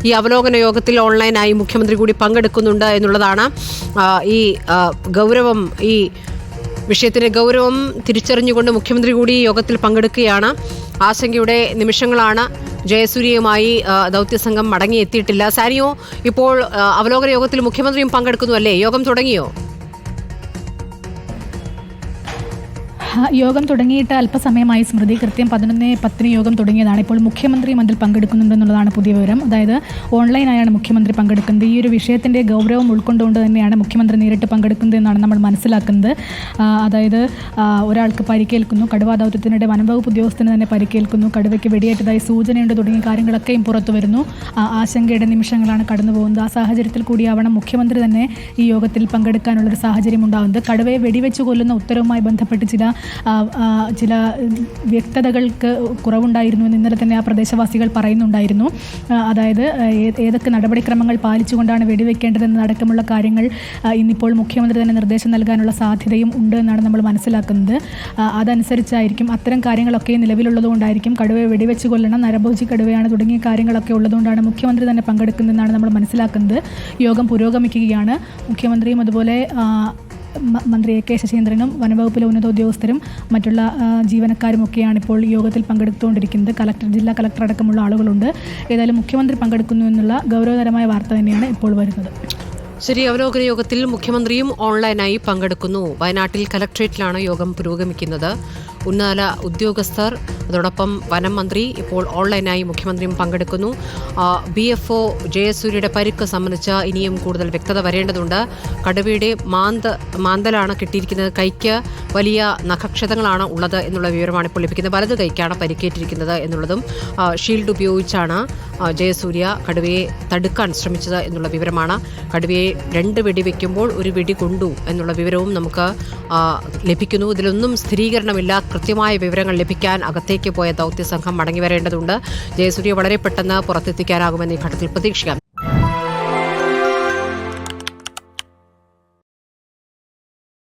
ഈ അവലോകന യോഗത്തിൽ ഓൺലൈനായി മുഖ്യമന്ത്രി കൂടി പങ്കെടുക്കുന്നുണ്ട് എന്നുള്ളതാണ്. ഈ ഗൗരവം, ഈ വിഷയത്തിന്റെ ഗൗരവം തിരിച്ചറിഞ്ഞുകൊണ്ട് മുഖ്യമന്ത്രി കൂടി യോഗത്തിൽ പങ്കെടുക്കുകയാണ്. ആശങ്കയുടെ നിമിഷങ്ങളാണ്. ജയസൂര്യയുമായി ദൗത്യസംഘം മടങ്ങിയെത്തിയിട്ടില്ല. സാനിയോ, ഇപ്പോൾ അവലോകന യോഗത്തിൽ മുഖ്യമന്ത്രിയും പങ്കെടുക്കുന്നു അല്ലേ? യോഗം തുടങ്ങിയോ? യോഗം തുടങ്ങിയിട്ട് അല്പസമയമായി സ്മൃതി. കൃത്യം 11:10 യോഗം തുടങ്ങിയതാണ്. ഇപ്പോൾ മുഖ്യമന്ത്രിയും അതിൽ പങ്കെടുക്കുന്നുണ്ടെന്നുള്ളതാണ് പുതിയ വിവരം. അതായത് ഓൺലൈനായാണ് മുഖ്യമന്ത്രി പങ്കെടുക്കുന്നത്. ഈ ഒരു വിഷയത്തിൻ്റെ ഗൗരവം ഉൾക്കൊണ്ടുകൊണ്ട് തന്നെയാണ് മുഖ്യമന്ത്രി നേരിട്ട് പങ്കെടുക്കുന്നത് എന്നാണ് നമ്മൾ മനസ്സിലാക്കുന്നത്. അതായത് ഒരാൾക്ക് പരിക്കേൽക്കുന്നു, കടുവ ദൗത്യത്തിനിടെ വനംവകുപ്പ് ഉദ്യോഗസ്ഥന് തന്നെ പരിക്കേൽക്കുന്നു, കടുവയ്ക്ക് വെടിയേറ്റതായി സൂചനയുണ്ട് തുടങ്ങിയ കാര്യങ്ങളൊക്കെയും പുറത്തു വരുന്നു. ആശങ്കയുടെ നിമിഷങ്ങളാണ് കടന്നു പോകുന്നത്. ആ സാഹചര്യത്തിൽ കൂടിയാവണം മുഖ്യമന്ത്രി തന്നെ ഈ യോഗത്തിൽ പങ്കെടുക്കാനുള്ളൊരു സാഹചര്യം ഉണ്ടാകുന്നത്. കടുവയെ വെടിവെച്ച് കൊല്ലുന്ന ഉത്തരവുമായി ബന്ധപ്പെട്ട് ചില വ്യക്തതകൾക്ക് കുറവുണ്ടായിരുന്നുവെന്ന് ഇന്നലെ തന്നെ ആ പ്രദേശവാസികൾ പറയുന്നുണ്ടായിരുന്നു. അതായത് ഏതൊക്കെ നടപടിക്രമങ്ങൾ പാലിച്ചുകൊണ്ടാണ് വെടിവെക്കേണ്ടതെന്ന് അടക്കമുള്ള കാര്യങ്ങൾ ഇന്നിപ്പോൾ മുഖ്യമന്ത്രി തന്നെ നിർദ്ദേശം നൽകാനുള്ള സാധ്യതയും ഉണ്ട് എന്നാണ് നമ്മൾ മനസ്സിലാക്കുന്നത്. അതനുസരിച്ചായിരിക്കും അത്തരം കാര്യങ്ങളൊക്കെ നിലവിലുള്ളതുകൊണ്ടായിരിക്കും കടുവയെ വെടിവെച്ച് കൊല്ലണം, നരഭോജി കടുവയാണ് തുടങ്ങിയ കാര്യങ്ങളൊക്കെ ഉള്ളതുകൊണ്ടാണ് മുഖ്യമന്ത്രി തന്നെ പങ്കെടുക്കുന്നതെന്നാണ് നമ്മൾ മനസ്സിലാക്കുന്നത്. യോഗം പുരോഗമിക്കുകയാണ്. മുഖ്യമന്ത്രിയും അതുപോലെ മന്ത്രി AK ശശീന്ദ്രനും വനംവകുപ്പിലെ ഉന്നത ഉദ്യോഗസ്ഥരും മറ്റുള്ള ജീവനക്കാരുമൊക്കെയാണ് ഇപ്പോൾ യോഗത്തിൽ പങ്കെടുത്തുകൊണ്ടിരിക്കുന്നത്. ജില്ലാ കളക്ടർ അടക്കമുള്ള ആളുകളുണ്ട്. ഏതായാലും മുഖ്യമന്ത്രി പങ്കെടുക്കുന്നു എന്നുള്ള ഗൗരവതരമായ വാർത്ത തന്നെയാണ് ഇപ്പോൾ വരുന്നത്. ശരി, അവലോകന യോഗത്തിൽ മുഖ്യമന്ത്രിയും ഓൺലൈനായി പങ്കെടുക്കുന്നു. വയനാട്ടിൽ കലക്ട്രേറ്റിലാണ് യോഗം പുരോഗമിക്കുന്നത്. ഉന്നത ഉദ്യോഗസ്ഥർ, അതോടൊപ്പം വനം മന്ത്രി ഇപ്പോൾ ഓൺലൈനായി മുഖ്യമന്ത്രിയും പങ്കെടുക്കുന്നു. BFO ജയസൂര്യയുടെ പരിക്ക് സംബന്ധിച്ച് ഇനിയും കൂടുതൽ വ്യക്തത വരേണ്ടതുണ്ട്. കടുവയുടെ മാന്തലാണ് കിട്ടിയിരിക്കുന്നത്. കൈക്ക് വലിയ നഖക്ഷതങ്ങളാണ് ഉള്ളത് എന്നുള്ള വിവരമാണ് ഇപ്പോൾ ലഭിക്കുന്നത്. വലത് കൈക്കാണ് പരിക്കേറ്റിരിക്കുന്നത് എന്നുള്ളതും ഷീൽഡ് ഉപയോഗിച്ചാണ് ജയസൂര്യ കടുവയെ തടുക്കാൻ ശ്രമിച്ചത് എന്നുള്ള വിവരമാണ്. കടുവയെ 2 വെടിവെക്കുമ്പോൾ 1 വെടി കൊണ്ടു എന്നുള്ള വിവരവും നമുക്ക് ലഭിക്കുന്നു. ഇതിലൊന്നും സ്ഥിരീകരണമില്ല. കൃത്യമായ വിവരങ്ങൾ ലഭിക്കാൻ അകത്തേക്ക് പോയ ദൗത്യസംഘം മടങ്ങി വരേണ്ടതുണ്ട്. ജയസൂര്യ വളരെ പെട്ടെന്ന് പുറത്തെത്തിക്കാനാകുമെന്ന് ഈ ഘട്ടത്തിൽ പ്രതീക്ഷിക്കാം.